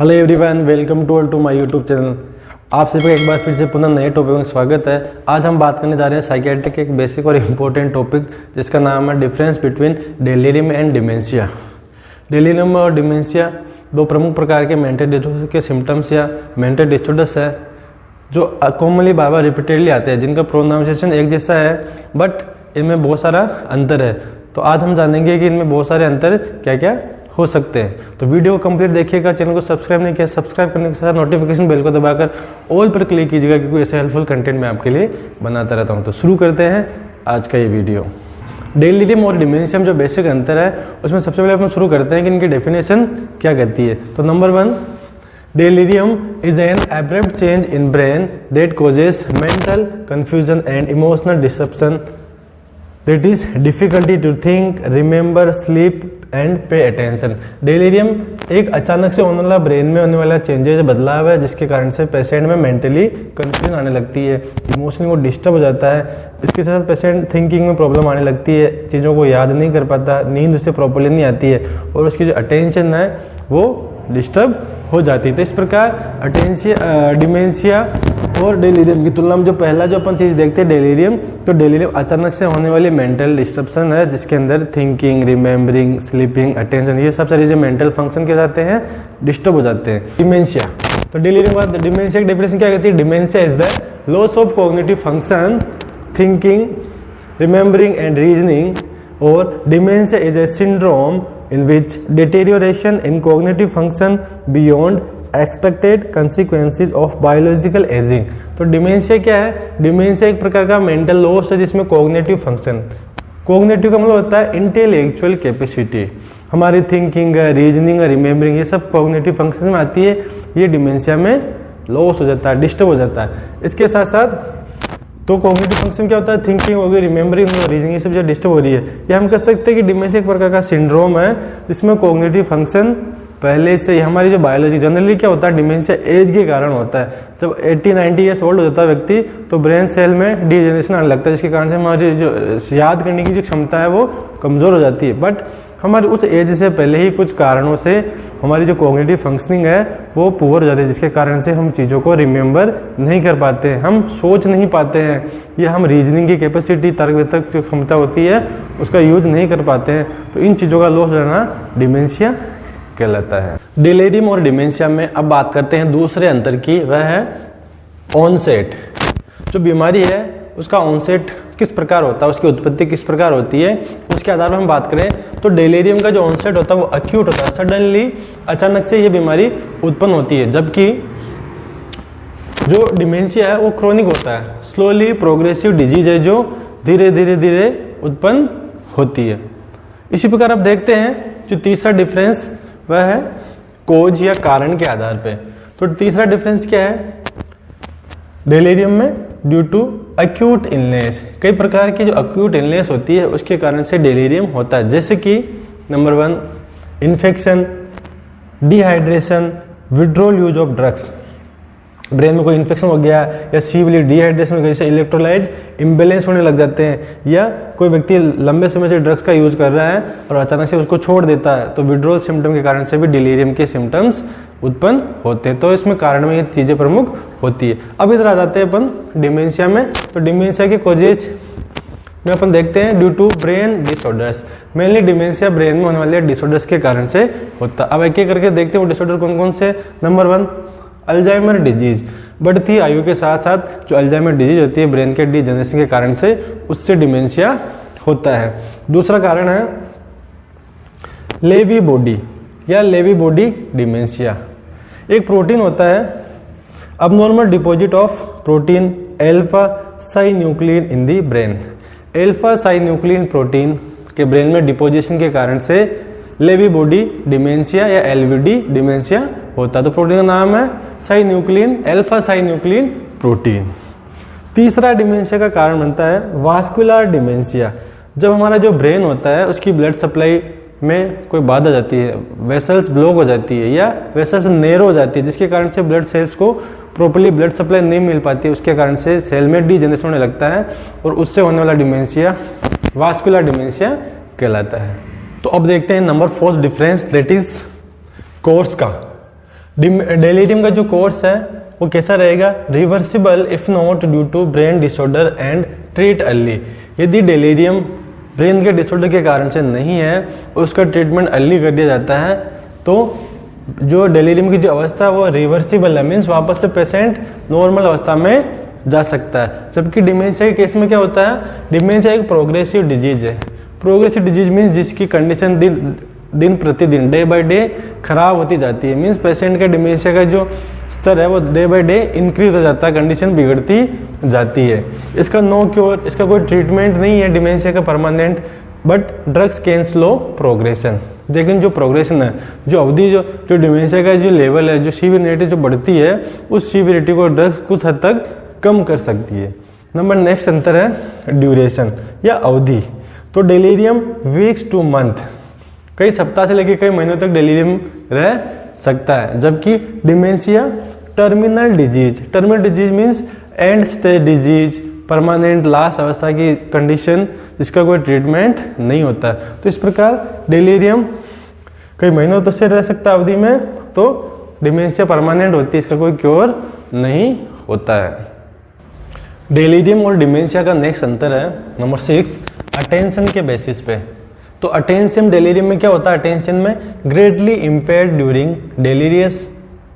Hello everyone, welcome to my YouTube channel. आप सभी का एक बार फिर से पुनः नए टॉपिक में स्वागत है। आज हम बात करने जा रहे हैं साइकियाट्री के एक बेसिक और इम्पोर्टेंट टॉपिक जिसका नाम है difference between delirium and dementia. Delirium और डिमेंशिया दो प्रमुख प्रकार के मेंटल डिसऑर्डर के सिम्टम्स या मेंटल डिसऑर्डर्स है जो कॉमनली बार बार रिपीटेडली आते हैं, जिनका प्रोनाउंसिएशन एक जैसा है बट इनमें बहुत सारा अंतर है। तो आज हम जानेंगे कि इनमें बहुत सारे अंतर क्या क्या हो सकते हैं। तो वीडियो को कंप्लीट देखिएगा। चैनल को सब्सक्राइब नहीं किया, सब्सक्राइब करने के साथ नोटिफिकेशन बेल को दबाकर ऑल पर क्लिक कीजिएगा क्योंकि ऐसे हेल्पफुल कंटेंट मैं आपके लिए बनाता रहता हूं। तो शुरू करते हैं आज का ये वीडियो। डेलीरियम और डिमेंशिया में जो बेसिक अंतर है उसमें सबसे पहले अपन शुरू करते हैं कि इनकी डेफिनेशन क्या कहती है। तो number 1, delirium is an abrupt change in brain that causes mental confusion and emotional disturbance that is difficulty to think, remember, sleep and pay attention. Delirium एक अचानक से होने वाला ब्रेन में होने वाला चेंजेस बदलाव है जिसके कारण से पेशेंट में मेंटली कंफ्यूजन आने लगती है, इमोशनली वो डिस्टर्ब हो जाता है। इसके साथ पेशेंट थिंकिंग में प्रॉब्लम आने लगती है, चीज़ों को याद नहीं कर पाता, नींद उससे प्रॉपरली नहीं आती है और उसकी जो अटेंशन है वो डिस्टर्ब हो जाती है। तो इस प्रकार डिमेंशिया और डेलीरियम की तुलना में जो पहला जो अपन चीज़ देखते हैं डेलीरियम, तो डेलीरियम अचानक से होने वाली मेंटल डिस्टर्बन है जिसके अंदर थिंकिंग, रिमेंबरिंग, स्लीपिंग, अटेंशन, ये सब सारी जो मेंटल फंक्शन के जाते हैं डिस्टर्ब हो जाते हैं। डिमेंशिया, तो डेलीरियम बाद डिमेंशिया की डेफिनेशन क्या कहती है? Dementia is the loss of cognitive function, thinking, remembering and reasoning, और dementia is a syndrome in which deterioration in cognitive function beyond expected consequences of biological aging। तो dementia क्या है? Dementia एक प्रकार का मेंटल लॉस है जिसमें cognitive function, cognitive का मतलब होता है इंटेलेक्चुअल कैपेसिटी, हमारी थिंकिंग, रीजनिंग, रिमेंबरिंग, ये सब कॉग्निटिव फंक्शन में आती है। ये डिमेंशिया में लॉस हो जाता है, डिस्टर्ब हो जाता है। इसके साथ साथ तो कॉग्निटिव फंक्शन क्या होता है? थिंकिंग हो गई, रिमेंबरिंग हो गई, रीजनिंग, ये सब जो डिस्टर्ब हो रही है, ये हम कह सकते हैं कि डिमेंशिया एक प्रकार का सिंड्रोम है जिसमें कॉग्निटिव फंक्शन पहले से ही, हमारी जो बायोलॉजी जनरली क्या होता है डिमेंशिया एज के कारण होता है। जब 80-90 ईयर्स ओल्ड हो जाता है व्यक्ति तो ब्रेन सेल में डिजेनरेशन आने लगता है जिसके कारण से हमारी जो याद करने की जो क्षमता है वो कमज़ोर हो जाती है। बट हमारे उस एज से पहले ही कुछ कारणों से हमारी जो कॉग्निटिव फंक्शनिंग है वो पुअर हो जाती है जिसके कारण से हम चीज़ों को रिमेंबर नहीं कर पाते हैं, हम सोच नहीं पाते हैं, या हम रीजनिंग की कैपेसिटी, तर्क वितर्क जो क्षमता होती है उसका यूज नहीं कर पाते हैं। तो इन चीज़ों का लॉस रहना डिमेंशिया कहलाता है। डेलीरियम और डिमेंशिया में अब बात करते हैं दूसरे अंतर की, वह है ऑनसेट। जो बीमारी है उसका ऑनसेट किस प्रकार होता है, उसकी उत्पत्ति किस प्रकार होती है, उसके आधार पर हम बात करें तो डेलीरियम का जो ऑनसेट होता है वो एक्यूट होता है, सडनली अचानक से ये बीमारी उत्पन्न होती है, जबकि जो डिमेंशिया है वो क्रोनिक होता है, स्लोली प्रोग्रेसिव डिजीज है जो धीरे धीरे उत्पन्न होती है। इसी प्रकार अब देखते हैं जो तीसरा डिफरेंस वह है कोज या कारण के आधार पे। तो तीसरा डिफरेंस क्या है? डेलीरियम में ड्यू टू एक्यूट इलनेस, कई प्रकार की जो एक्यूट इलनेस होती है उसके कारण से डेलीरियम होता है, जैसे कि number 1 infection, dehydration, withdrawal use of drugs, brain में कोई इन्फेक्शन हो गया या सीवियरली डिहाइड्रेशन हो गया, जैसे इलेक्ट्रोलाइट इम्बैलेंस होने लग जाते हैं, या कोई व्यक्ति लंबे समय से ड्रग्स का यूज कर रहा है और अचानक से उसको छोड़ देता है तो विड्रॉल सिम्टम के कारण से भी डेलीरियम के सिम्टम्स उत्पन्न होते हैं। तो इसमें कारण में ये चीज़ें प्रमुख होती है। अब इधर आ जाते हैं अपन डिमेंशिया में। तो डिमेंशिया के कॉजेज में अपन देखते हैं due to brain disorders, mainly dementia brain में होने वाले डिसऑर्डर्स के कारण से होता है। अब एक एक करके देखते हैं वो डिसऑर्डर कौन कौन से। नंबर 1 अल्जाइमर डिजीज, बढ़ती आयु के साथ साथ जो अल्जाइमर डिजीज होती है ब्रेन के डिजेनरेशन के कारण से, उससे डिमेंशिया होता है। दूसरा कारण है लेवी बॉडी या लेवी बॉडी डिमेंशिया। एक प्रोटीन होता है abnormal deposit of protein alpha synuclein in the brain. Alpha synuclein protein के ब्रेन में डिपोजिशन के कारण से लेवी बॉडी डिमेंशिया या एलवीडी डिमेंशिया होता है। तो प्रोटीन का नाम है साइन्यूक्लिन, अल्फा साइन्यूक्लिन प्रोटीन। तीसरा डिमेंशिया का कारण बनता है वास्कुलर डिमेंशिया। जब हमारा जो ब्रेन होता है उसकी ब्लड सप्लाई में कोई बाधा आ जाती है, वेसल्स ब्लॉक हो जाती है या वेसल्स नैरो हो जाती है जिसके कारण से ब्लड सेल्स को प्रॉपर्ली ब्लड सप्लाई नहीं मिल पाती है, उसके कारण से सेल में डीजेनरेशन होने लगता है और उससे होने वाला डिमेंशिया वास्कुलर डिमेंशिया कहलाता है। तो अब देखते हैं number 4 difference, that is course का। डेलीरियम का जो कोर्स है वो कैसा रहेगा, reversible if not due to brain disorder and treat early. यदि डेलीरियम ब्रेन के डिसऑर्डर के कारण से नहीं है, उसका ट्रीटमेंट अर्ली कर दिया जाता है, तो जो डेलीरियम की जो अवस्था है वो रिवर्सिबल है, मीन्स वापस से पेशेंट नॉर्मल अवस्था में जा सकता है। जबकि डिमेंशिया के केस में क्या होता है, डिमेंशिया एक प्रोग्रेसिव डिजीज है। प्रोग्रेसिव डिजीज मीन्स जिसकी कंडीशन दिन प्रतिदिन डे बाय डे खराब होती जाती है, मीन्स पेशेंट का डिमेंशिया का जो स्तर है वो डे बाय डे इंक्रीज हो जाता है, कंडीशन बिगड़ती जाती है। इसका नो क्योर, इसका कोई ट्रीटमेंट नहीं है डिमेंशिया का permanent, but drugs can slow progression. लेकिन जो प्रोग्रेशन है, जो अवधि, जो डिमेंशिया का जो लेवल है, जो सीवियरिटी जो बढ़ती है, उस सीवियरिटी को ड्रग्स कुछ हद तक कम कर सकती है। नंबर नेक्स्ट अंतर है ड्यूरेशन या अवधि। तो डेलीरियम वीक्स टू मंथ, कई सप्ताह से लेकर कई महीनों तक डेलीरियम रह सकता है, जबकि dementia terminal disease means and stage disease, permanent last अवस्था की कंडीशन जिसका कोई ट्रीटमेंट नहीं होता। तो इस प्रकार डेलीरियम कई महीनों तक से रह सकता अवधि में, तो डिमेंशिया परमानेंट होती है, इसका कोई क्योर नहीं होता है। डेलीरियम और डिमेंशिया का नेक्स्ट अंतर है नंबर 6, अटेंशन के बेसिस पे। तो अटेंशन डेलीरियम में क्या होता है, अटेंशन में greatly impaired during delirious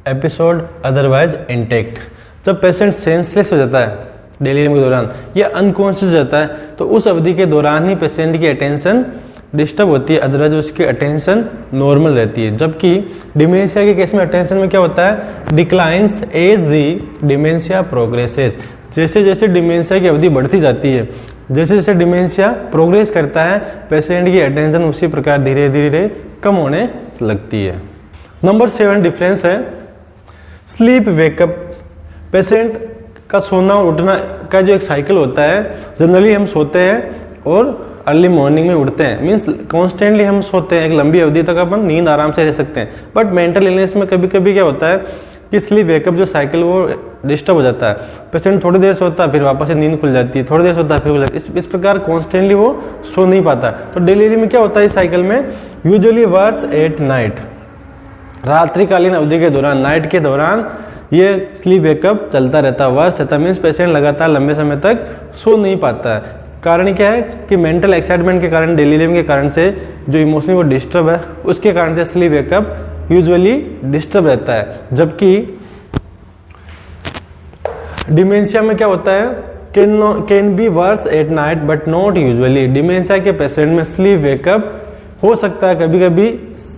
episode otherwise intact. जब पेशेंट सेंसलेस हो जाता है डेलीरियम के दौरान या अनकॉन्शियस जाता है, तो उस अवधि के दौरान ही पेशेंट की अटेंशन डिस्टर्ब होती है, अदरवाइज उसकी अटेंशन नॉर्मल रहती है। जबकि डिमेंशिया के केस में अटेंशन में क्या होता है, declines as the dementia progresses. जैसे जैसे डिमेंशिया की अवधि बढ़ती जाती है, जैसे जैसे डिमेंशिया प्रोग्रेस करता है, पेशेंट की अटेंशन उसी प्रकार धीरे धीरे कम होने लगती है। नंबर 7 डिफरेंस है स्लीप वेकअप। पेशेंट का सोना और उठना का जो एक साइकिल होता है, जनरली हम सोते हैं और अर्ली मॉर्निंग में उठते हैं, मीन्स कॉन्स्टेंटली हम सोते हैं, एक लंबी अवधि तक अपन नींद आराम से रह सकते हैं। बट मेंटल इलनेस में कभी कभी क्या होता है कि स्लीप वेकअप जो साइकिल वो डिस्टर्ब हो जाता है, पेशेंट थोड़ी देर सोता है फिर वापस से नींद खुल जाती है, थोड़ी देर सोता है फिर खुल जाती है, इस प्रकार कॉन्स्टेंटली वो सो नहीं पाता। तो डेलीरियम में क्या होता है इस साइकिल में, यूजुअली वर्स एट नाइट, रात्रिकालीन अवधि के दौरान, नाइट के दौरान ये स्लीप वेकअप चलता रहता है, वर्स रहता है, मीन्स पेशेंट लगातार लंबे समय तक सो नहीं पाता है। कारण क्या है कि मेंटल एक्साइटमेंट के कारण, डेलीरियम के कारण से जो इमोशनली वो डिस्टर्ब है, उसके कारण से स्लीप वेकअप यूजुअली डिस्टर्ब रहता है। जबकि डिमेंशिया में क्या होता है, can be verse at night but not usually. Dementia के पेशेंट में स्लीप वेकअप हो सकता है, कभी कभी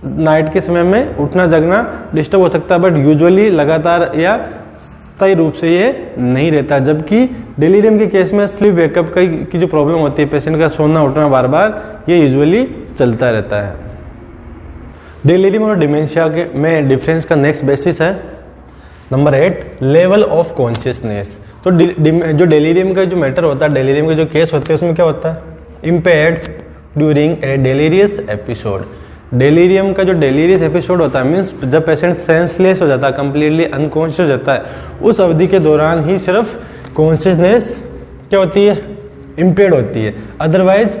नाइट के समय में उठना जगना डिस्टर्ब हो सकता है, बट यूजुअली लगातार या स्थायी रूप से ये नहीं रहता। जबकि डेलीरियम के केस में स्लीप वेकअप की जो प्रॉब्लम होती है, पेशेंट का सोना उठना बार बार, ये यूजुअली चलता रहता है। डेलीरियम और डिमेंशिया के में डिफरेंस का नेक्स्ट बेसिस है नंबर 8, लेवल ऑफ कॉन्शियसनेस। तो जो डेलीरियम का जो मैटर होता है, डेलीरियम के जो केस होते हैं, उसमें क्या होता है, impaired during a delirious episode. Delirium का जो डेलीरियस एपिसोड होता है, मीन्स जब पेशेंट सेंसलेस हो जाता है, कंप्लीटली अनकॉन्शियस होता है, उस अवधि के दौरान ही सिर्फ कॉन्शियसनेस क्या होती है, इम्पेयर्ड होती है। अदरवाइज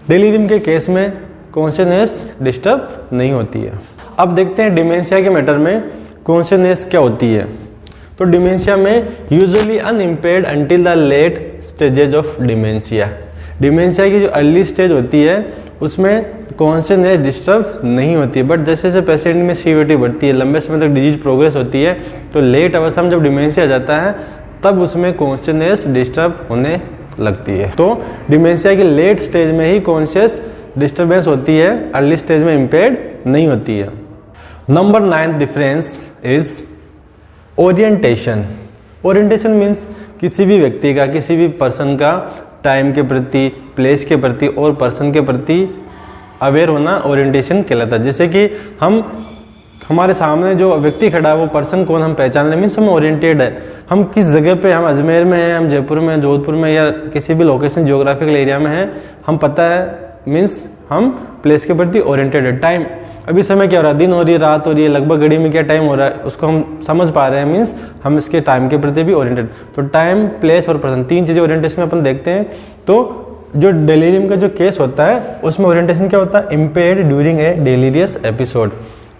डेलीरियम के केस में कॉन्शियसनेस डिस्टर्ब नहीं होती है। अब देखते हैं डिमेंशिया के मैटर में कॉन्शियसनेस क्या होती है। तो डिमेंशिया में usually unimpaired until the late stages of dementia. Dementia की जो अर्ली स्टेज होती है उसमें कॉन्शियसनेस डिस्टर्ब नहीं होती है, बट जैसे जैसे पेशेंट में सीवियरिटी बढ़ती है, लंबे समय तक डिजीज प्रोग्रेस होती है, तो लेट अवस्था में जब डिमेंशिया आ जाता है तब उसमें कॉन्शियसनेस डिस्टर्ब होने लगती है। तो डिमेंशिया की लेट स्टेज में ही कॉन्शियस डिस्टर्बेंस होती है, अर्ली स्टेज में इम्पेयर्ड नहीं होती है। Number 9 difference is orientation. Orientation means किसी भी व्यक्ति का, किसी भी पर्सन का टाइम के प्रति, प्लेस के प्रति और पर्सन के प्रति अवेयर होना ओरिएंटेशन कहलाता है। जैसे कि हमारे सामने जो व्यक्ति खड़ा है वो पर्सन कौन हम पहचान रहे, मीन्स हम ओरिएंटेड है, हम किस जगह पे, हम अजमेर में हैं, हम जयपुर में, जोधपुर में या किसी भी लोकेशन जियोग्राफिकल एरिया में हैं, हम पता है, मीन्स हम प्लेस के प्रति ओरिएंटेड है। टाइम, अभी समय क्या हो रहा है, दिन हो रही है, रात हो रही है, लगभग घड़ी में क्या टाइम हो रहा है, उसको हम समझ पा रहे हैं, मीन्स हम इसके टाइम के प्रति भी ओरिएंटेड। तो टाइम, प्लेस और पर्सन, 3 चीजें ओरिएंटेशन में अपन देखते हैं। तो जो डेलीरियम का जो केस होता है उसमें ओरिएंटेशन क्या होता है, impaired during a delirious episode.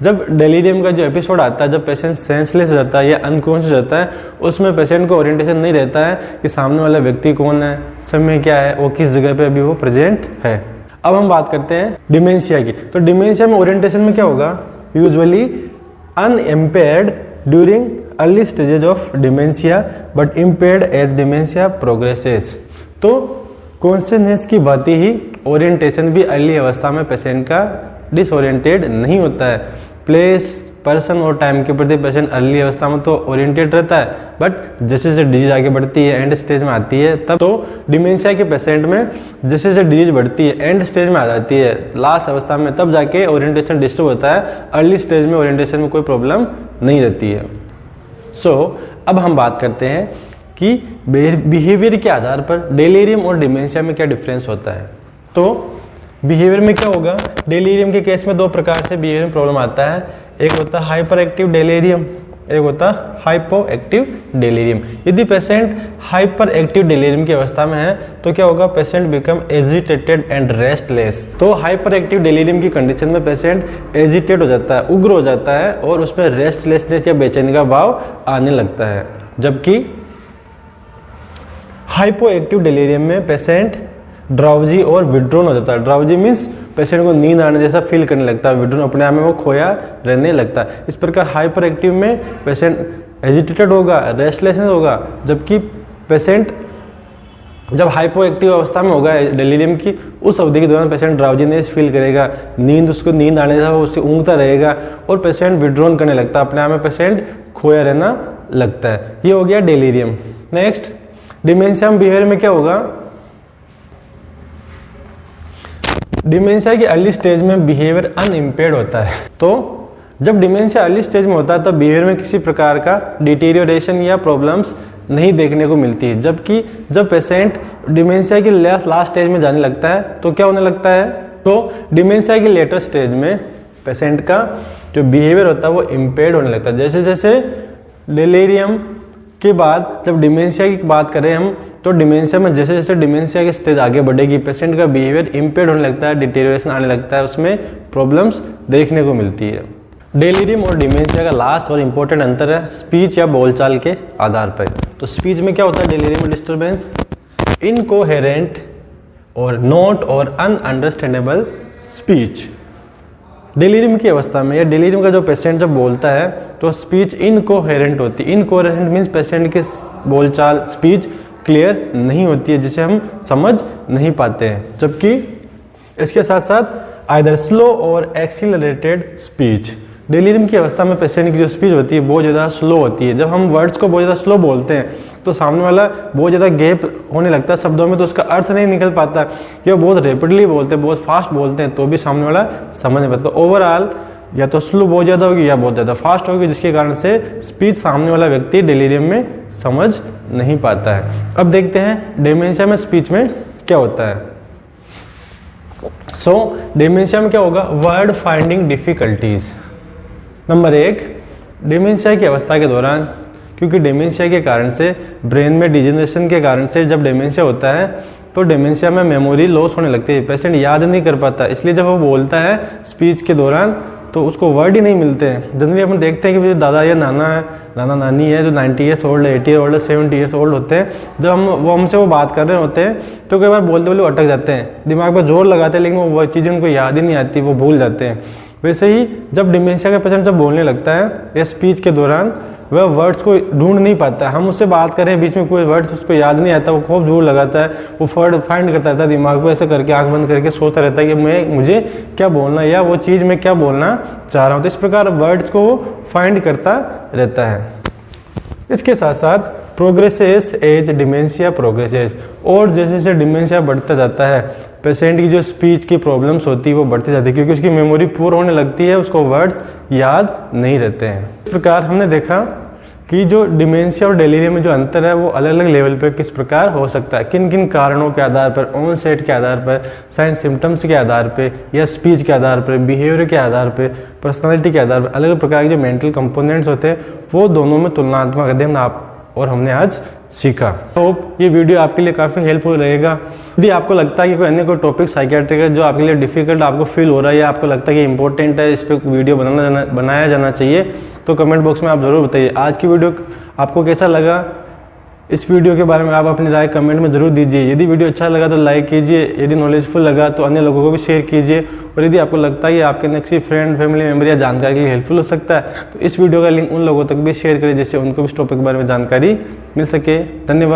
जब डेलीरियम का जो एपिसोड आता है, जब पेशेंट सेंसलेस हो जाता है या अनकॉन्शियस होता है, उसमें पेशेंट को ओरिएंटेशन नहीं रहता है कि सामने वाला व्यक्ति कौन है, समय क्या है, वो किस जगह पे अभी वो प्रेजेंट है। अब हम बात करते हैं डिमेंशिया की। तो डिमेंशिया में ओरिएंटेशन में क्या होगा, usually unimpaired during early stages of dementia but impaired as dementia progresses. तो कॉन्शियसनेस की बात ही ओरिएंटेशन भी अर्ली अवस्था में पेशेंट का डिसओरिएंटेड नहीं होता है। प्लेस, पर्सन और टाइम के प्रति पेशेंट अर्ली अवस्था में तो ओरिएंटेड रहता है, बट जैसे जैसे डिजीज आगे बढ़ती है, एंड स्टेज में आती है, तब तो डिमेंशिया के पेशेंट में जैसे जैसे डिजीज बढ़ती है, एंड स्टेज में आ जाती है, लास्ट अवस्था में, तब जाके ओरिएंटेशन डिस्टर्ब होता है। अर्ली स्टेज में ओरिएंटेशन में कोई प्रॉब्लम नहीं रहती है। अब हम बात करते हैं कि बिहेवियर के आधार पर डेलीरियम और डिमेंशिया में क्या डिफरेंस होता है। तो बिहेवियर में क्या होगा, डेलीरियम के केस में दो प्रकार से बिहेवियर में प्रॉब्लम आता है। एक होता है हाइपर एक्टिव डेलीरियम, एक होता है हाइपो एक्टिव डेलीरियम। यदि पेशेंट हाइपर एक्टिव डेलीरियम की अवस्था में है तो क्या होगा, patient become agitated and restless. तो हाइपर एक्टिव डेलीरियम की कंडीशन में पेशेंट एजिटेट हो जाता है, उग्र हो जाता है, और उसमें रेस्टलेसनेस या बेचैनी का भाव आने लगता है। जबकि हाइपो एक्टिव डेलीरियम में पेशेंट ड्राउजी और विड्रोन हो जाता है। ड्राउजी मीन्स पेशेंट को नींद आने जैसा फील करने लगता है, विड्रोन अपने आप में वो खोया रहने लगता है। इस प्रकार हाइपर एक्टिव में पेशेंट एजिटेटेड होगा, रेस्टलेसनेस होगा, जबकि पेशेंट जब हाइपो एक्टिव अवस्था में होगा डेलीरियम की, उस अवधि के दौरान पेशेंट ड्राउजीनेस फील करेगा, उसको नींद आने जैसा उससे ऊँगता रहेगा, और पेशेंट विड्रोन करने लगता है, अपने आप में पेशेंट खोया रहना लगता है। ये हो गया डेलीरियम। नेक्स्ट, डिमेंशिया बिहेवियर में क्या होगा, डिमेंशिया की अर्ली स्टेज में बिहेवियर अनइम्पेयर्ड होता है। तो जब डिमेंशिया अर्ली स्टेज में होता है तब बिहेवियर में किसी प्रकार का डिटेरियोरेशन या प्रॉब्लम्स नहीं देखने को मिलती है। जबकि जब पेशेंट डिमेंशिया की लास्ट स्टेज में जाने लगता है तो क्या होने लगता है, तो डिमेंशिया की लेटर स्टेज में पेशेंट का जो बिहेवियर होता है वो इम्पेयर्ड होने लगता है। जैसे जैसे डेलीरियम के बाद जब डिमेंशिया की बात करें हम, तो डिमेंशिया में जैसे जैसे डिमेंशिया की स्टेज आगे बढ़ेगी, पेशेंट का बिहेवियर इम्पेयर्ड होने लगता है, डिटेरियोरेशन आने लगता है, उसमें प्रॉब्लम्स देखने को मिलती है। डेलीरियम और डिमेंशिया का लास्ट और इम्पोर्टेंट अंतर है स्पीच या बोलचाल के आधार पर। तो स्पीच में क्या होता है, डेलीरियम में डिस्टर्बेंस, इनकोहेरेंट और नॉट और अनअंडरस्टैंडेबल स्पीच। डेलीरियम की अवस्था में या डेलीरियम का जो पेशेंट जब बोलता है तो स्पीच इनकोहेरेंट होती है। इनकोहेरेंट मीन्स पेशेंट की बोलचाल, स्पीच क्लियर नहीं होती है, जिसे हम समझ नहीं पाते हैं। जबकि इसके साथ साथ आइदर स्लो और एक्सीलरेटेड स्पीच। डेलीरियम की अवस्था में पेशेंट की जो स्पीच होती है बहुत ज़्यादा स्लो होती है। जब हम वर्ड्स को बहुत ज़्यादा स्लो बोलते हैं तो सामने वाला बहुत ज़्यादा गैप होने लगता है शब्दों में, तो उसका अर्थ नहीं निकल पाता। या बहुत रैपिडली बोलते हैं, बहुत फास्ट बोलते हैं, तो भी सामने वाला समझ नहीं पाता। ओवरऑल या तो स्लो बहुत ज़्यादा होगी या बहुत ज़्यादा फास्ट होगी, जिसके कारण से स्पीच सामने वाला व्यक्ति डेलीरियम में समझ नहीं पाता है। अब देखते हैं डिमेंशिया में स्पीच में क्या होता है। डिमेंशिया में क्या होगा, word finding difficulties. Number 1, dementia की अवस्था के दौरान, क्योंकि डिमेंशिया के कारण से ब्रेन में डिजेनरेशन के कारण से जब डिमेंशिया होता है तो डिमेंशिया में मेमोरी लॉस होने लगती है, पेशेंट याद नहीं कर पाता। इसलिए जब वो बोलता है स्पीच के दौरान तो उसको वर्ड ही नहीं मिलते हैं। जनरली अपन देखते हैं कि जो दादा या नाना नानी है जो 90 years old, 80 years old, 70 years old होते हैं, जब हमसे वो बात कर रहे होते हैं तो कई बार बोलते बोले अटक जाते हैं, दिमाग पर जोर लगाते हैं, लेकिन वो चीज़ें उनको याद ही नहीं आती, वो भूल जाते हैं। वैसे ही जब डिमेंशिया का पेशेंट जब बोलने लगता है या स्पीच के दौरान वह वर्ड्स को ढूंढ नहीं पाता है। हम उससे बात करें, बीच में कोई वर्ड्स उसको याद नहीं आता, वो खूब जोर लगाता है, वो वर्ड फाइंड करता रहता है दिमाग को, ऐसे करके आंख बंद करके सोचता रहता है कि मुझे क्या बोलना या वो चीज़ मैं क्या बोलना चाह रहा हूँ। तो इस प्रकार वर्ड्स को वो फाइंड करता रहता है। इसके साथ साथ प्रोग्रेसेस एज डिमेंशिया प्रोग्रेसेस, और जैसे जैसे डिमेंशिया बढ़ता जाता है पेशेंट की जो स्पीच की प्रॉब्लम्स होती है वो बढ़ती जाती है, क्योंकि उसकी मेमोरी पूर होने लगती है, उसको वर्ड्स याद नहीं रहते हैं। इस प्रकार हमने देखा कि जो डिमेंशिया और डेलीरियम में जो अंतर है वो अलग अलग लेवल पर किस प्रकार हो सकता है, किन किन कारणों के आधार पर, ऑनसेट के आधार पर, साइन सिम्टम्स के आधार पर, या स्पीच के आधार पर, बिहेवियर के आधार पर, पर्सनालिटी के आधार पर, अलग अलग प्रकार के जो मेंटल कंपोनेंट्स होते हैं वो दोनों में तुलनात्मक अध्ययन और हमने आज सीखा। होप ये वीडियो आपके लिए काफ़ी हेल्पफुल रहेगा। यदि आपको लगता है कि कोई अन्य कोई टॉपिक साइकियाट्रिक है जो आपके लिए डिफिकल्ट आपको फील हो रहा है या आपको लगता है कि इंपॉर्टेंट है, इस पर वीडियो बनाया जाना चाहिए, तो कमेंट बॉक्स में आप ज़रूर बताइए। आज की वीडियो आपको कैसा लगा, इस वीडियो के बारे में आप अपनी राय कमेंट में जरूर दीजिए। यदि वीडियो अच्छा लगा तो लाइक कीजिए, यदि नॉलेजफुल लगा तो अन्य लोगों को भी शेयर कीजिए, और यदि आपको लगता है कि आपके किसी फ्रेंड, फैमिली मेंबर या जानकारी के लिए हेल्पफुल हो सकता है तो इस वीडियो का लिंक उन लोगों तक भी शेयर करें जिससे उनको भी इस टॉपिक के बारे में जानकारी मिल सके। धन्यवाद।